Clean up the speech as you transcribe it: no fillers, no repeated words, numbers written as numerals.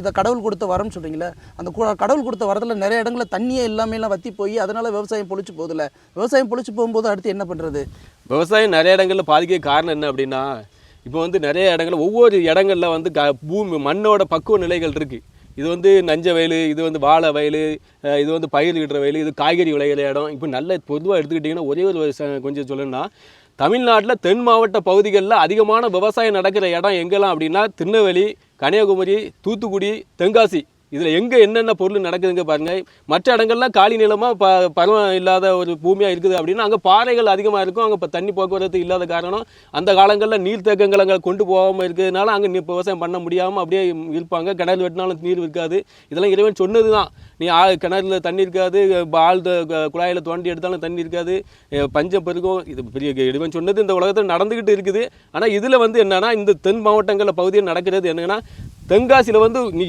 இதை கடவுள் கொடுத்த வரம்னு சொல்கிறீங்களே, அந்த கடவுள் கொடுத்த வரத்தில் நிறைய இடங்களில் தண்ணியே எல்லாமேலாம் வற்றி போய் அதனால் விவசாயம் பொழிச்சு போகுதுல்ல. விவசாயம் பொழிச்சு போகும்போது அடுத்து என்ன பண்ணுறது? விவசாயம் நிறைய இடங்களில் பாதிக்க காரணம் என்ன அப்படின்னா, இப்போ வந்து நிறைய இடங்களில் ஒவ்வொரு இடங்களில் வந்து பூமி மண்ணோட பக்குவ நிலைகள் இருக்குது. இது வந்து நஞ்ச வயல், இது வந்து வாழை வயல், இது வந்து பயிர் இடுற வயல், இது காய்கறி விளையிற இடம். இப்போ நல்ல பொதுவாக எடுத்துக்கிட்டிங்கன்னா ஒரே ஒரு கொஞ்சம் சொல்லணும்னா, தமிழ்நாட்டில் தென் மாவட்ட பகுதிகளில் அதிகமான விவசாயம் நடக்கிற இடம் எங்கெல்லாம் அப்படின்னா திருநெல்வேலி, கன்னியாகுமரி, தூத்துக்குடி, தென்காசி. இதில் எங்கே என்னென்ன பொருள் நடக்குதுங்க பாருங்கள். மற்ற இடங்கள்லாம் காலி நிலமாக பருவம் இல்லாத ஒரு பூமியாக இருக்குது அப்படின்னா அங்கே பாறைகள் அதிகமாக இருக்கும். அங்கே இப்போ தண்ணி போக்குவரத்து இல்லாத காரணம் அந்த காலங்களில் நீர்த்தேக்கங்கள் அங்கே கொண்டு போகாமல் இருக்கிறதுனால அங்கே விவசாயம் பண்ண முடியாமல் அப்படியே இருப்பாங்க. கிணறு வெட்டினாலும் நீர் இருக்காது. இதெல்லாம் இறைவன் சொன்னது தான். நீ கிணறுல தண்ணி இருக்காது, ஆழ்ந்த குழாயில் தோண்டி எடுத்தாலும் தண்ணி இருக்காது, பஞ்சம் பெருகும். இது பெரிய இறைவன் சொன்னது இந்த உலகத்தில் நடந்துக்கிட்டு இருக்குது. ஆனால் இதில் வந்து என்னென்னா இந்த தென் மாவட்டங்களில் பகுதியில் நடக்கிறது என்னென்னா, தென்காசியில் வந்து